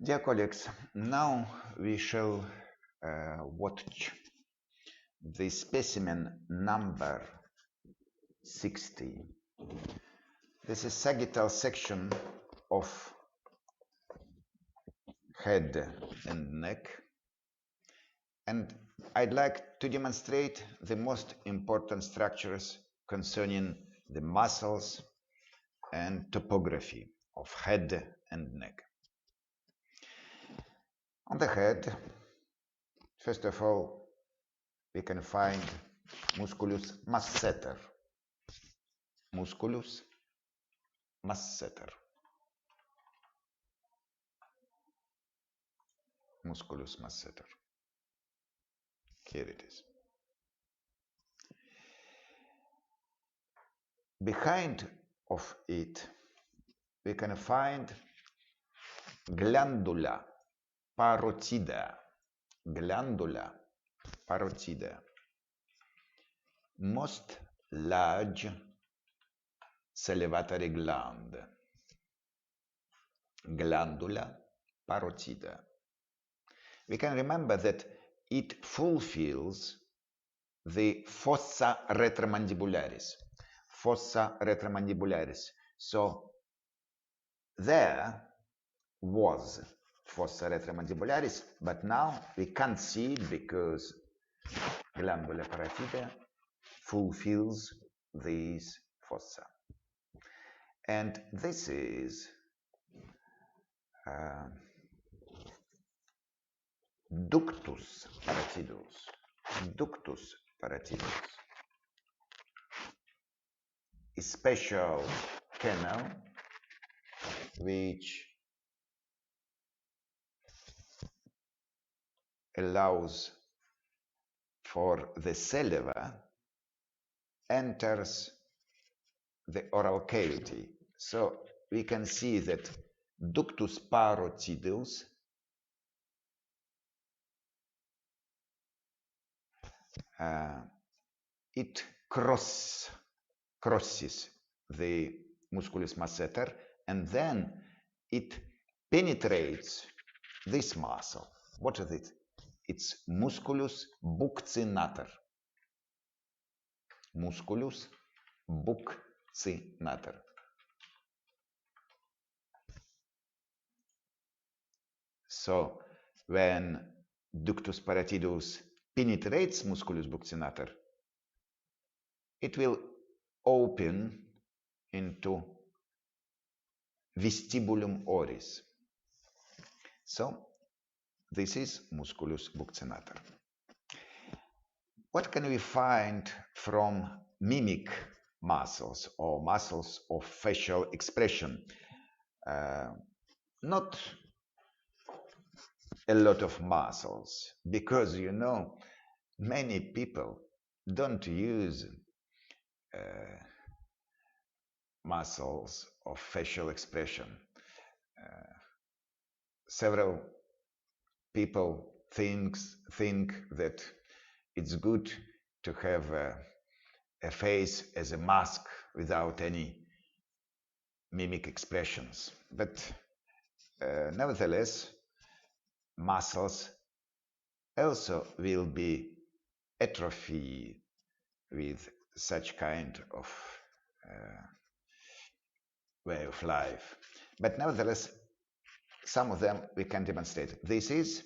Dear colleagues, now we shall watch the specimen number 60. This is sagittal section of head and neck, and I'd like to demonstrate the most important structures concerning the muscles and topography of head and neck. On the head, first of all, we can find musculus masseter. Musculus masseter. Musculus masseter. Here it is. Behind of it, we can find glandula parotida. Glandula parotida. Most large salivatory gland. Glandula parotida. We can remember that it fulfills the fossa retromandibularis. Fossa retromandibularis. So there was fossa retromandibularis, but now we can't see it because glandula parotida fulfills these fossa. And this is ductus parotidus. Ductus parotidus. A special canal which allows for the saliva enters the oral cavity. So we can see that ductus parotidus it crosses the musculus masseter, and then it penetrates this muscle. What is it? It's musculus buccinator. Musculus buccinator. So when ductus parotidus penetrates musculus buccinator, it will open into vestibulum oris. So this is musculus buccinator. What can we find from mimic muscles or muscles of facial expression? Not a lot of muscles, because many people don't use muscles of facial expression. Several people think that it's good to have a face as a mask without any mimic expressions. But nevertheless, muscles also will be atrophy with such kind of way of life. But nevertheless, some of them we can demonstrate. This is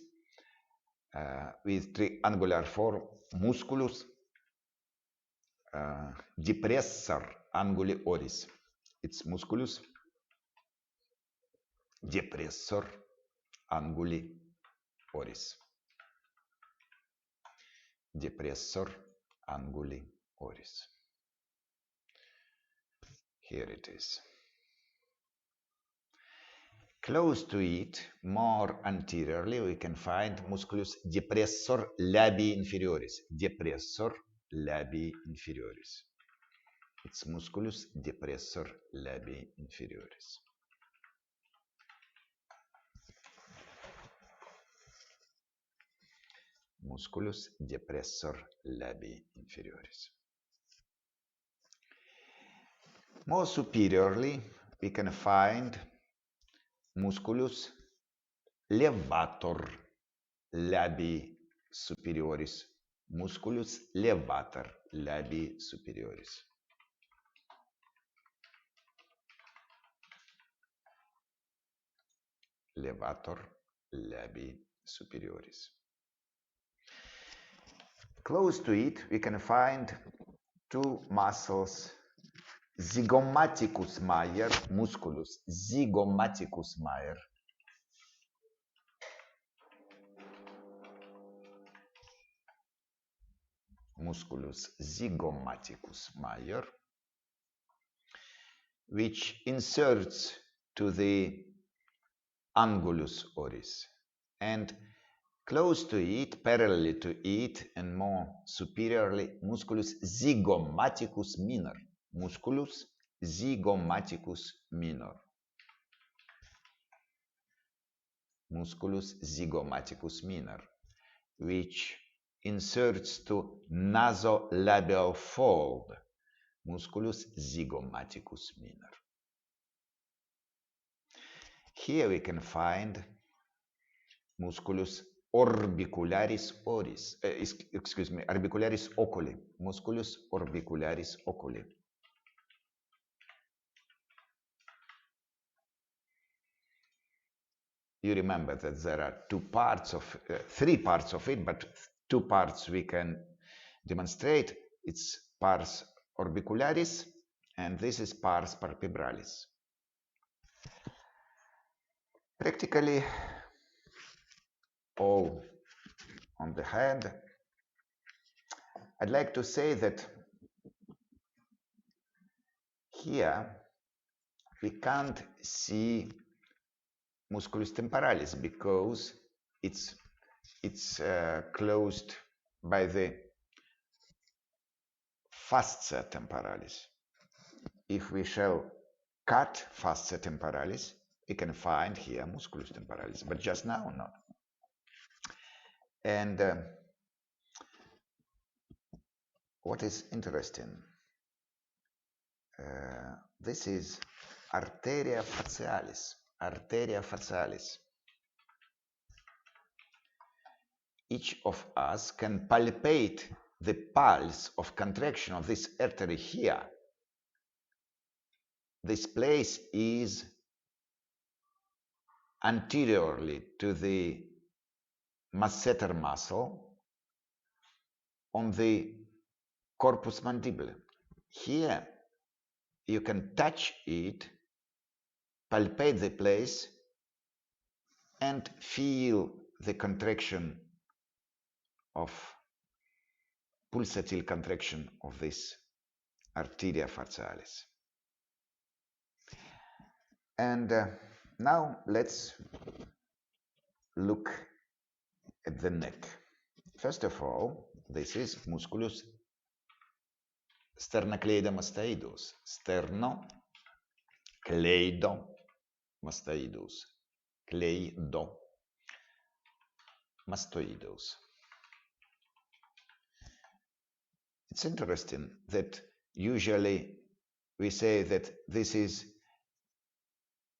with triangular form musculus depressor anguli oris. It's musculus depressor anguli oris. Depressor anguli oris. Here it is. Close to it, more anteriorly, we can find musculus depressor labii inferioris. Depressor labii inferioris. It's musculus depressor labii inferioris. Musculus depressor labii inferioris. More superiorly, we can find musculus levator labii superioris. Musculus levator labii superioris. Levator labii superioris. Close to it, we can find two muscles, zygomaticus major musculus, zygomaticus major, musculus zygomaticus major, which inserts to the angulus oris, and close to it, parallel to it, and more superiorly, musculus zygomaticus minor, musculus zygomaticus minor, musculus zygomaticus minor, which inserts to nasolabial fold, musculus zygomaticus minor. Here we can find musculus orbicularis oris, orbicularis oculi, musculus orbicularis oculi. You remember that there are three parts of it, but two parts we can demonstrate. It's pars orbicularis, and this is pars palpebralis. Practically all on the head. I'd like to say that here we can't see musculus temporalis because it's closed by the fascia temporalis. If we shall cut fascia temporalis, we can find here musculus temporalis, but just now not. And what is interesting, this is arteria facialis. Arteria facialis. Each of us can palpate the pulse of contraction of this artery here. This place is anteriorly to the masseter muscle on the corpus mandibular. Here you can touch it, palpate the place, and feel the contraction of pulsatile contraction of this arteria facialis. And now let's look at the neck. First of all, this is musculus sternocleidomastoidus. Sternocleidomastoidus. Cleidomastoidus. It's interesting that usually we say that this is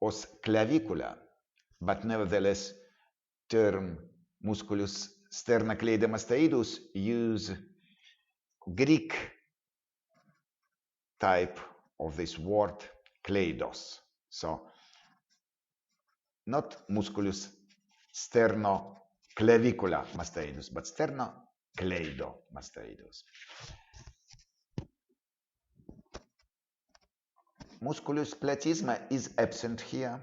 os clavicula, but nevertheless term musculus sternocleidomastoidus use Greek type of this word kleidos. So not musculus sternoclavicula mastoidus, but sternocleidomastoidus. Musculus platysma is absent here,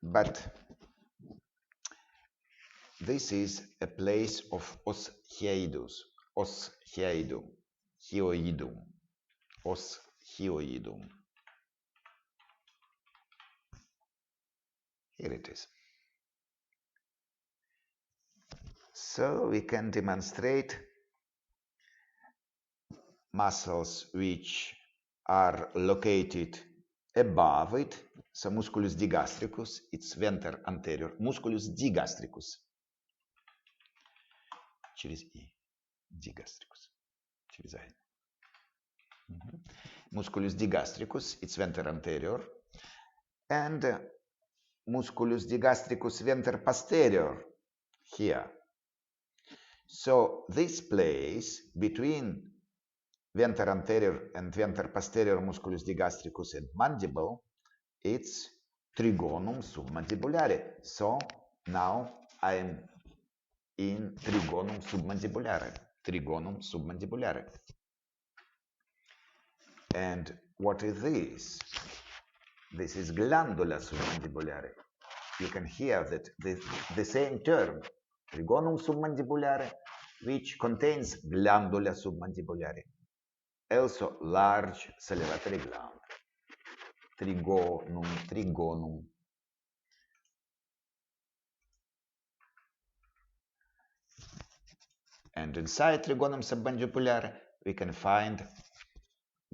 but this is a place of os hyoidus, os hyoidum, hyoidum, os hyoidum. Here it is. So we can demonstrate muscles which are located above it. So musculus digastricus, its venter anterior, musculus digastricus. Через I, digastricus, через I. Musculus digastricus, its venter anterior, and musculus digastricus venter posterior here. So this place between venter anterior and venter posterior musculus digastricus and mandible, it's trigonum submandibulare. So now I am in trigonum submandibulare. Trigonum submandibulare. And what is this? This is glandula submandibulare. You can hear that the same term, trigonum submandibulare, which contains glandula submandibulare. Also large salivatory gland. Trigonum. And inside trigonum submandibulare, we can find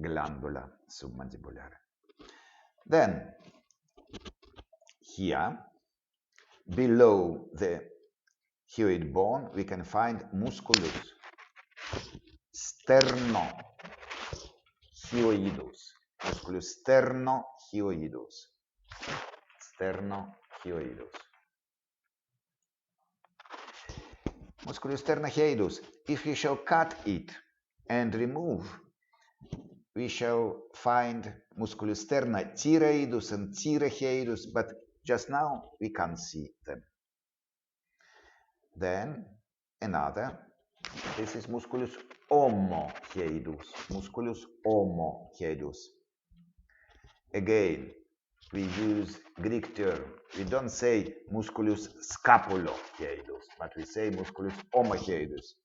glandula submandibulare. Then, here, below the hyoid bone, we can find musculus sternohyoidus. Musculus sternohyoidus. Musculus sternohyoidus. If we shall cut it and remove, we shall find musculus sterna thyroidus and thyrohyoidus, but just now we can't see them. Then another, this is musculus omohyoidus. Musculus omohyoidus. Again, we use Greek term. We don't say musculus scapulohyoidus, but we say musculus omohyoidus.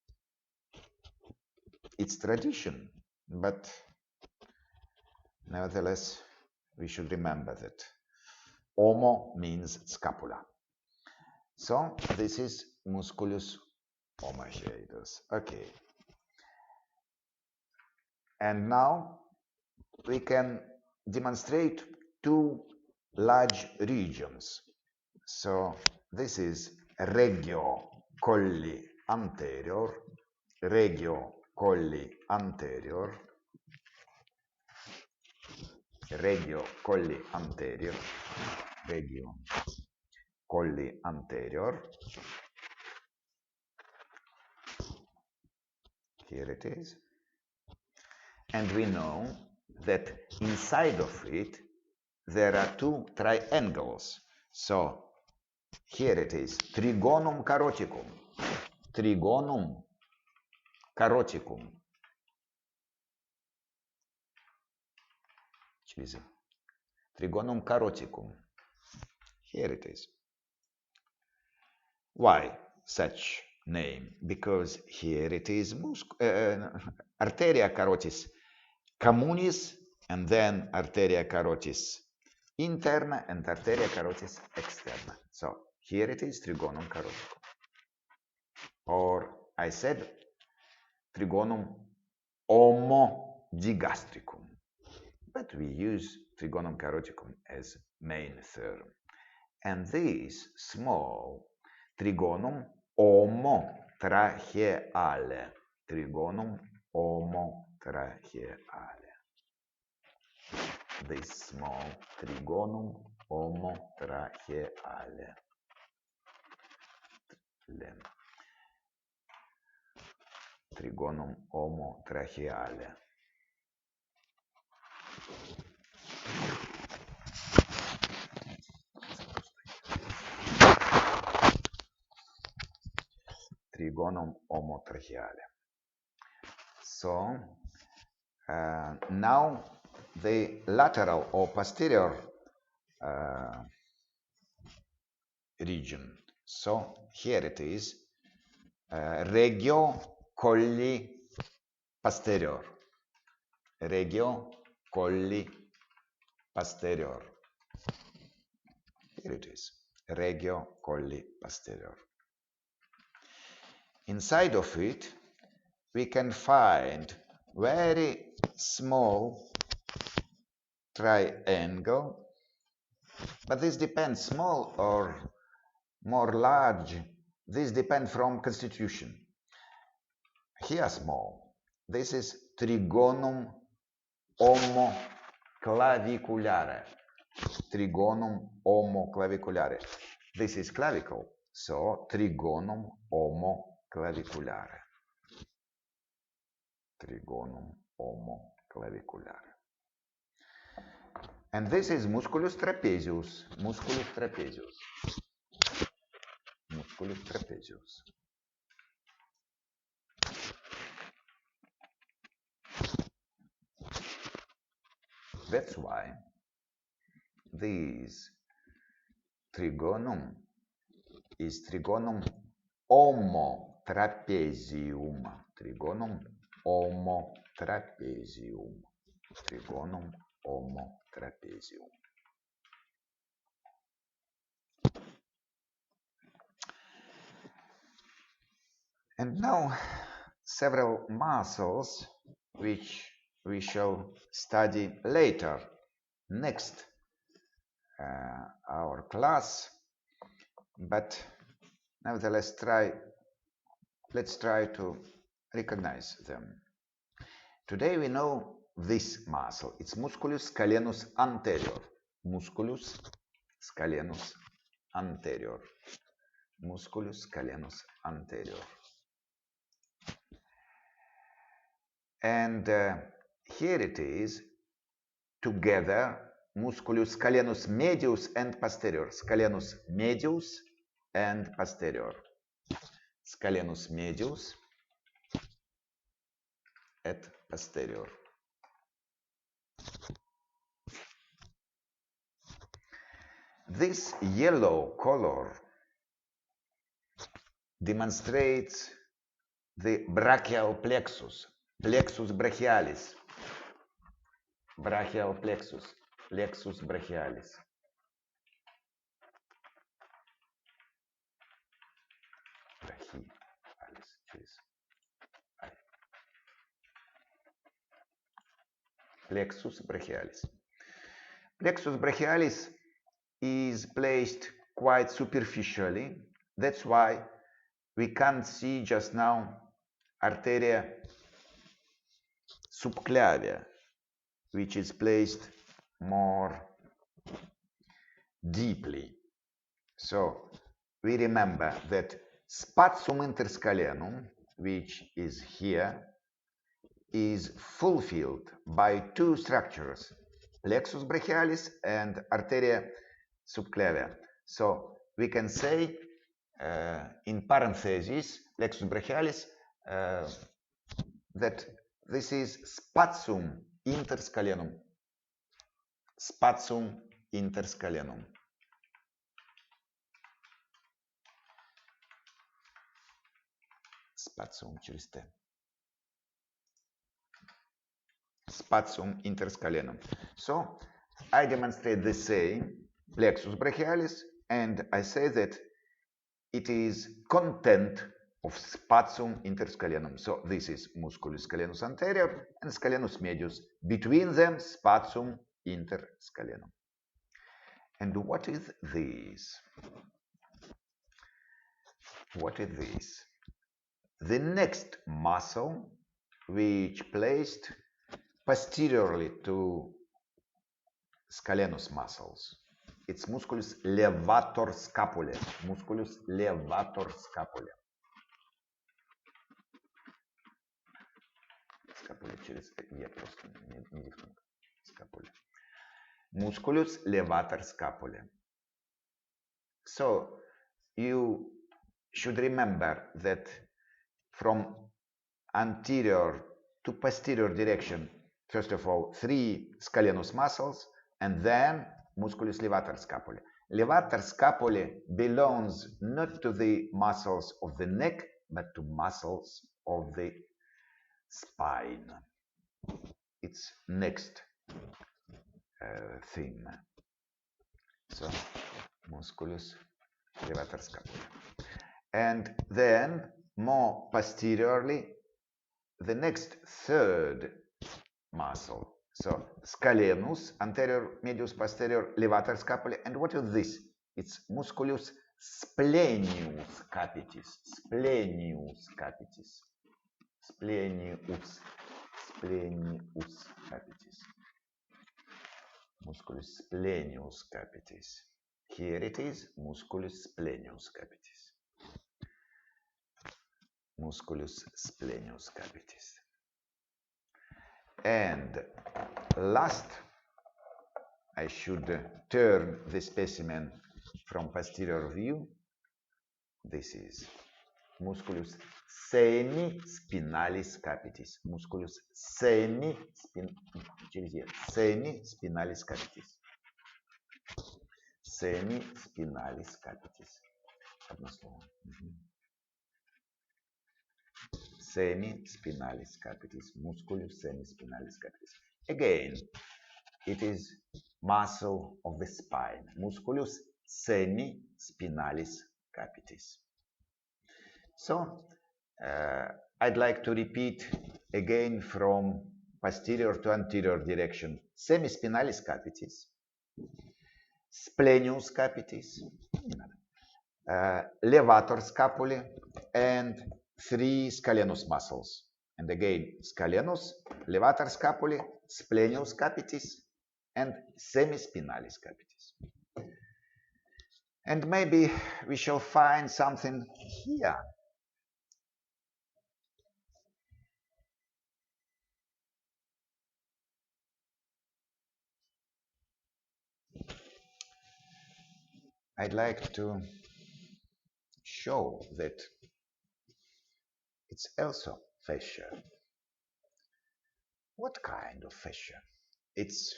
It's tradition, but nevertheless, we should remember that omo means scapula. So this is musculus omohyoidus. Okay. And now we can demonstrate two large regions. So this is regio colli anterior, regio colli anterior, regio colli anterior, regio colli anterior. Here it is. And we know that inside of it there are two triangles. So here it is, trigonum caroticum. Trigonum caroticum. Trigonum caroticum. Here it is. Why such name? Because here it is arteria carotis communis, and then arteria carotis interna and arteria carotis externa. So here it is trigonum caroticum. Or I said trigonum homodigastricum. But we use trigonum caroticum as main term. And this small trigonum homotracheale. Trigonum homotracheale. This small trigonum homotracheale. Trigonum homotracheale. Trigonum homotracheale. So now the lateral or posterior region. So here it is, regio colli posterior. Regio colli posterior. Here it is, regio colli posterior. Inside of it, we can find very small triangle, but this depends, small or more large, this depends from constitution. Here small, this is trigonum homoclaviculare. trigonum omoclaviculare. This is clavicle, so trigonum omoclaviculare. Trigonum omoclaviculare. And this is musculus trapezius. Musculus trapezius. Musculus trapezius. That's why this trigonum is trigonum homotrapezium. Trigonum homotrapezium. Trigonum homotrapezium. And now several muscles which we shall study later, next our class, but nevertheless let's try to recognize them. Today we know this muscle. It's musculus scalenus anterior. Musculus scalenus anterior. Musculus scalenus anterior. And here it is, together, musculus scalenus medius and posterior. Scalenus medius and posterior. Scalenus medius et posterior. This yellow color demonstrates the brachial plexus, plexus brachialis, brachial plexus, plexus brachialis. Plexus brachialis. Plexus brachialis is placed quite superficially. That's why we can't see just now arteria subclavia, which is placed more deeply. So we remember that spatium interscalenum, which is here, is fulfilled by two structures, plexus brachialis and arteria subclavia. So we can say in parentheses, plexus brachialis, that this is spatium interscalenum. Spatium interscalenum. Spatium через T. Spatium interscalenum. So I demonstrate the same plexus brachialis, and I say that it is content of spatium interscalenum. So this is musculus scalenus anterior and scalenus medius. Between them, spatium interscalenum. And what is this? What is this? The next muscle, which placed posteriorly to scalenus muscles. It's musculus levator scapulae. Musculus levator scapulae. Scapulae через «е» просто, не дифтонг. Scapulae. Musculus levator scapulae. So, you should remember that from anterior to posterior direction, first of all, 3 scalenus muscles, and then musculus levator scapulae. Levator scapulae belongs not to the muscles of the neck, but to muscles of the spine. It's next thing. So, musculus levator scapulae. And then, more posteriorly, the next third muscle. So, scalenus, anterior, medius, posterior, levator scapulae. And what is this? It's musculus splenius capitis. Splenius capitis. Splenius. Splenius capitis. Musculus splenius capitis. Here it is, musculus splenius capitis. Musculus splenius capitis. And last, I should turn the specimen from posterior view. This is musculus semispinalis capitis. Musculus semispinalis capitis. Semispinalis capitis. Одно слово. Semispinalis capitis. Musculus semispinalis capitis. Again, it is muscle of the spine. Musculus semispinalis capitis. So, I'd like to repeat again from posterior to anterior direction. Semispinalis capitis, splenius capitis, levator scapulae, and 3 scalenus muscles. And again, scalenus, levator scapulae, splenius capitis, and semispinalis capitis. And maybe we shall find something here. I'd like to show that it's also fascia. What kind of fascia? It's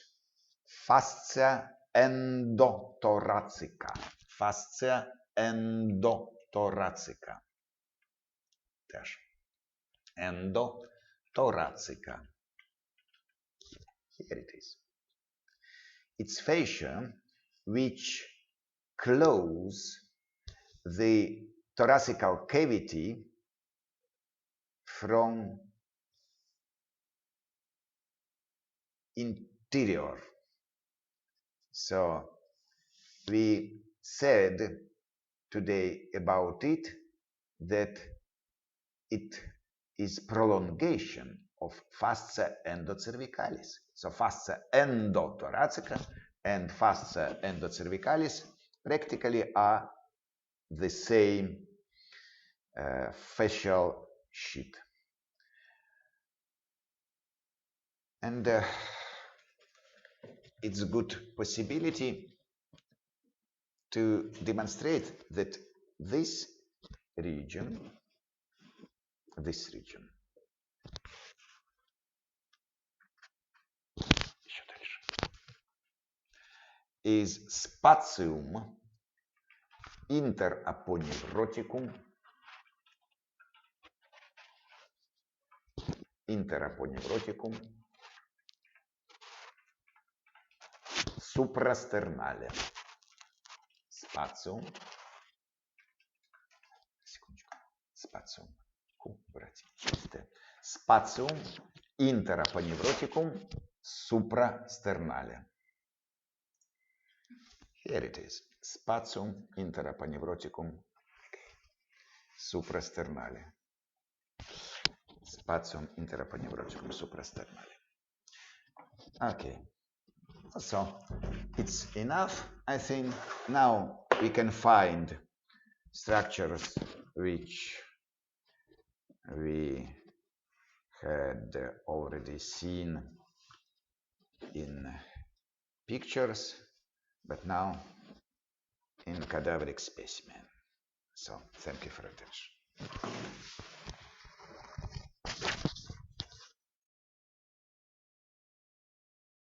fascia endothoracica. Fascia endothoracica. Też. Endothoracica. Here it is. It's fascia which close the thoracical cavity from interior. So we said today about it that it is prolongation of fascia endocervicalis. So fascia endothoracica and fascia endocervicalis practically are the same fascial sheet. And it's a good possibility to demonstrate that this region is spatium interaponeuroticum suprasternale. Spatium interaponeuroticum suprasternale. Here it is. Spatium interaponeuroticum suprasternale. Spatium interaponeuroticum suprasternale. Okay. So it's enough. I think now we can find structures which we had already seen in pictures, but now in cadaveric specimen. So thank you for attention.